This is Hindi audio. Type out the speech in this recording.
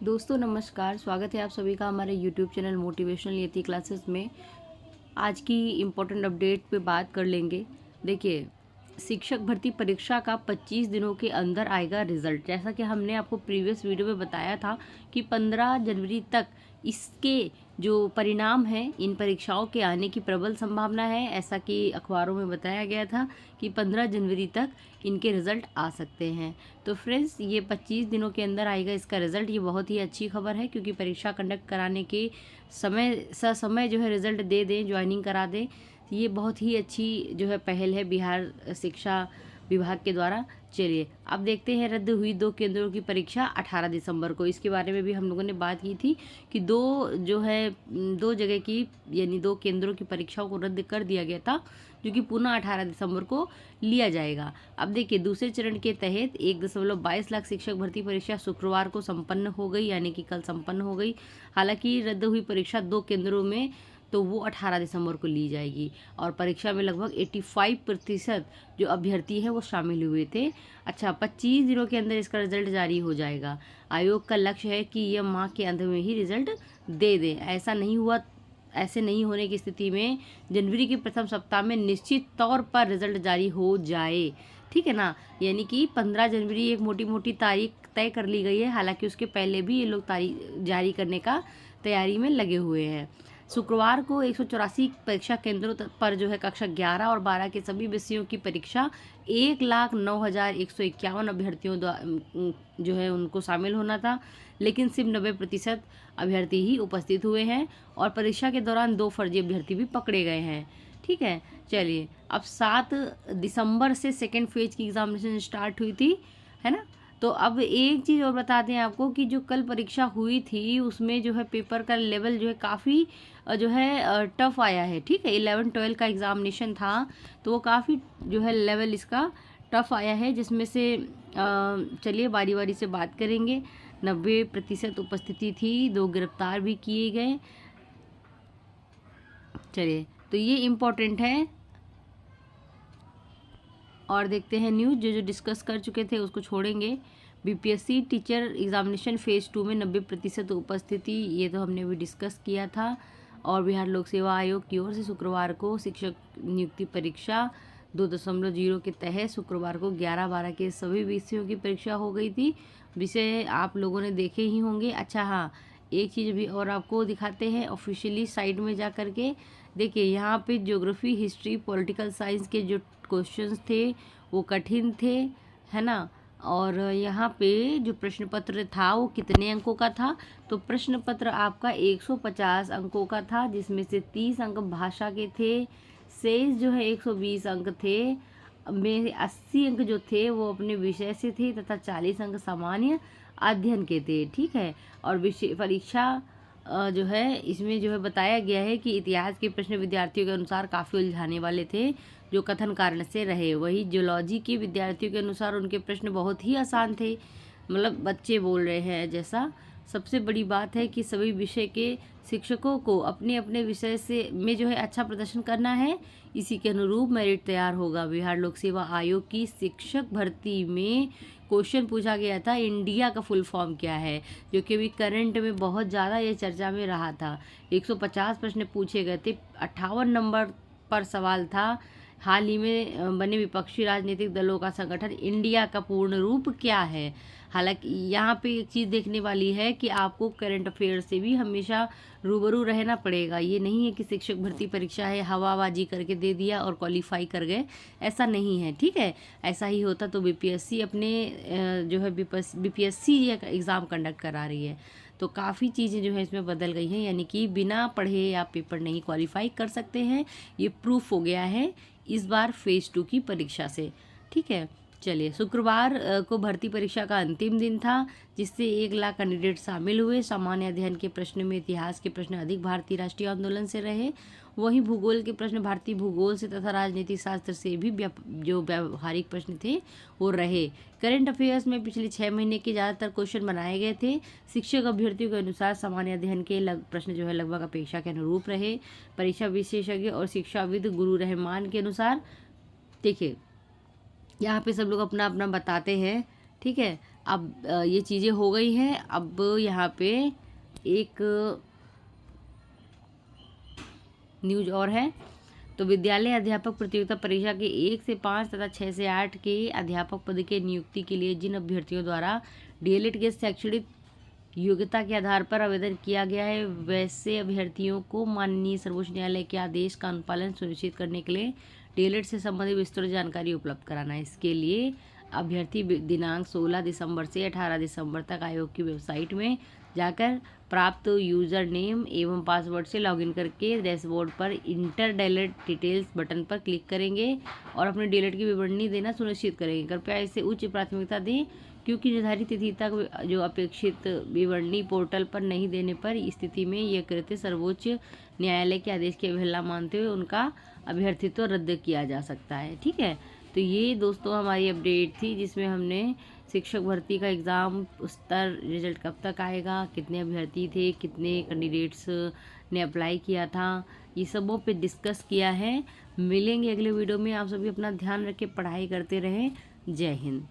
दोस्तों नमस्कार, स्वागत है आप सभी का हमारे यूट्यूब चैनल मोटिवेशनल यति क्लासेस में। आज की इम्पोर्टेंट अपडेट पे बात कर लेंगे। देखिए, शिक्षक भर्ती परीक्षा का 25 दिनों के अंदर आएगा रिजल्ट। जैसा कि हमने आपको प्रीवियस वीडियो में बताया था कि 15 जनवरी तक इसके जो परिणाम हैं इन परीक्षाओं के आने की प्रबल संभावना है। ऐसा कि अखबारों में बताया गया था कि 15 जनवरी तक इनके रिज़ल्ट आ सकते हैं। तो फ्रेंड्स, ये 25 दिनों के अंदर आएगा इसका रिज़ल्ट। ये बहुत ही अच्छी खबर है, क्योंकि परीक्षा कंडक्ट कराने के समय जो है रिज़ल्ट दे दें, ज्वाइनिंग करा दें। ये बहुत ही अच्छी जो है पहल है बिहार शिक्षा विभाग के द्वारा। चलिए अब देखते हैं, रद्द हुई 2 केंद्रों की परीक्षा 18 दिसंबर को। इसके बारे में भी हम लोगों ने बात की थी कि दो जगह की यानी 2 केंद्रों की परीक्षाओं को रद्द कर दिया गया था, जो कि पुनः 18 दिसंबर को लिया जाएगा। अब देखिए, दूसरे चरण के तहत 1.22 लाख शिक्षक भर्ती परीक्षा शुक्रवार को संपन्न हो गई, यानी कि कल संपन्न हो गई। हालांकि रद्द हुई परीक्षा 2 केंद्रों में तो वो 18 दिसंबर को ली जाएगी, और परीक्षा में लगभग 85% जो अभ्यर्थी हैं वो शामिल हुए थे। अच्छा, 25 दिनों के अंदर इसका रिजल्ट जारी हो जाएगा। आयोग का लक्ष्य है कि यह माह के अंत में ही रिजल्ट दे दें। ऐसे नहीं होने की स्थिति में जनवरी के प्रथम सप्ताह में निश्चित तौर पर रिजल्ट जारी हो जाए। ठीक है ना, यानी कि 15 जनवरी एक मोटी मोटी तारीख तय कर ली गई है। हालांकि उसके पहले भी ये लोग तारीख जारी करने का तैयारी में लगे हुए हैं। शुक्रवार को 184 परीक्षा केंद्रों पर जो है कक्षा 11 और 12 के सभी विषयों की परीक्षा 1,09,151 अभ्यर्थियों जो है उनको शामिल होना था, लेकिन सिर्फ 90% अभ्यर्थी ही उपस्थित हुए हैं, और परीक्षा के दौरान 2 फर्जी अभ्यर्थी भी पकड़े गए हैं। ठीक है, चलिए अब 7 दिसंबर से सेकेंड फेज की एग्जामिनेशन स्टार्ट हुई थी, है ना। तो अब एक चीज़ और बता दें आपको कि जो कल परीक्षा हुई थी उसमें जो है पेपर का लेवल जो है काफ़ी जो है टफ आया है। ठीक है, 11-12 का एग्ज़ामिनेशन था, तो वो काफ़ी जो है लेवल इसका टफ आया है, जिसमें से चलिए बारी बारी से बात करेंगे। 90% उपस्थिति थी, 2 गिरफ्तार भी किए गए। चलिए, तो ये इम्पोर्टेंट है। और देखते हैं न्यूज़ जो डिस्कस कर चुके थे उसको छोड़ेंगे। बीपीएससी टीचर एग्जामिनेशन फेज़ 2 में 90% उपस्थिति, ये तो हमने भी डिस्कस किया था। और बिहार लोक सेवा आयोग की ओर से शुक्रवार को शिक्षक नियुक्ति परीक्षा 2.0 के तहत शुक्रवार को 11-12 के सभी विषयों की परीक्षा हो गई थी। विषय आप लोगों ने देखे ही होंगे। अच्छा हाँ, एक चीज़ भी और आपको दिखाते हैं ऑफिशियली साइट में जा कर के। देखिए, यहाँ पे ज्योग्राफी, हिस्ट्री, पॉलिटिकल साइंस के जो क्वेश्चंस थे वो कठिन थे, है ना। और यहाँ पे जो प्रश्न पत्र था वो कितने अंकों का था, तो प्रश्न पत्र आपका 150 अंकों का था, जिसमें से 30 अंक भाषा के थे, शेष जो है 120 अंक थे। में 80 अंक जो थे वो अपने विषय से थे, तथा 40 अंक सामान्य अध्ययन के थे। ठीक है, और विषय परीक्षा जो है इसमें जो है बताया गया है कि इतिहास के प्रश्न विद्यार्थियों के अनुसार काफ़ी उलझाने वाले थे, जो कथन कारण से रहे। वही जियोलॉजी के विद्यार्थियों के अनुसार उनके प्रश्न बहुत ही आसान थे, मतलब बच्चे बोल रहे हैं जैसा। सबसे बड़ी बात है कि सभी विषय के शिक्षकों को अपने अपने विषय से में जो है अच्छा प्रदर्शन करना है, इसी के अनुरूप मेरिट तैयार होगा। बिहार लोक सेवा आयोग की शिक्षक भर्ती में क्वेश्चन पूछा गया था, इंडिया का फुल फॉर्म क्या है, जो कि अभी करंट में बहुत ज़्यादा ये चर्चा में रहा था। 150 प्रश्न पूछे गए थे, 58 नंबर पर सवाल था। हाल ही में बने विपक्षी राजनीतिक दलों का संगठन इंडिया का पूर्ण रूप क्या है। हालांकि यहाँ पे एक चीज़ देखने वाली है कि आपको करंट अफेयर से भी हमेशा रूबरू रहना पड़ेगा। ये नहीं है कि शिक्षक भर्ती परीक्षा है हवाबाजी करके दे दिया और क्वालिफाई कर गए, ऐसा नहीं है। ठीक है, ऐसा ही होता तो बीपीएससी अपने जो है बीपीएससी एग्ज़ाम कंडक्ट करा रही है। तो काफ़ी चीज़ें जो है इसमें बदल गई हैं, यानी कि बिना पढ़े आप पेपर नहीं क्वालिफाई कर सकते हैं। ये प्रूफ हो गया है इस बार फेज़ 2 की परीक्षा से। ठीक है, चलिए, शुक्रवार को भर्ती परीक्षा का अंतिम दिन था, जिससे 1 लाख कैंडिडेट शामिल हुए। सामान्य अध्ययन के प्रश्न में इतिहास के प्रश्न अधिक भारतीय राष्ट्रीय आंदोलन से रहे, वहीं भूगोल के प्रश्न भारतीय भूगोल से तथा राजनीतिक शास्त्र से भी जो व्यावहारिक प्रश्न थे वो रहे। करंट अफेयर्स में पिछले 6 महीने के ज़्यादातर क्वेश्चन बनाए गए थे। शिक्षक अभ्यर्थियों के अनुसार सामान्य अध्ययन के प्रश्न जो है लगभग अपेक्षा के अनुरूप रहे। परीक्षा विशेषज्ञ और शिक्षाविद गुरु रहमान के अनुसार, देखिए यहाँ पे सब लोग अपना अपना बताते हैं। ठीक है, अब ये चीज़ें हो गई हैं। अब यहाँ पे एक न्यूज और है। तो विद्यालय अध्यापक प्रतियोगिता परीक्षा के 1 से 5 तथा 6 से 8 के अध्यापक पद के नियुक्ति के लिए जिन अभ्यर्थियों द्वारा डीएलएड के शैक्षणिक योग्यता के आधार पर आवेदन किया गया है, वैसे अभ्यर्थियों को माननीय सर्वोच्च न्यायालय के आदेश का अनुपालन सुनिश्चित करने के लिए डीएलएड से संबंधित विस्तृत जानकारी उपलब्ध कराना है। इसके लिए अभ्यर्थी दिनांक 16 दिसंबर से 18 दिसंबर तक आयोग की वेबसाइट में जाकर प्राप्त यूजर नेम एवं पासवर्ड से लॉगिन करके डैशबोर्ड पर इंटर डीएलएड डिटेल्स बटन पर क्लिक करेंगे और अपने डीएलएड की विवरणी देना सुनिश्चित करेंगे। कृपया इसे उच्च प्राथमिकता दें, क्योंकि निर्धारित तिथि तक जो अपेक्षित विवरणी पोर्टल पर नहीं देने पर स्थिति में यह कृत्य सर्वोच्च न्यायालय के आदेश की अवहेलना मानते हुए उनका अभ्यर्थित्व रद्द किया जा सकता है। ठीक है, तो ये दोस्तों हमारी अपडेट थी जिसमें हमने शिक्षक भर्ती का एग्ज़ाम उसका रिजल्ट कब तक आएगा, कितने अभ्यर्थी थे, कितने कैंडिडेट्स ने अप्लाई किया था, ये सबों पे डिस्कस किया है। मिलेंगे अगले वीडियो में। आप सभी अपना ध्यान रखें, पढ़ाई करते रहें। जय हिंद।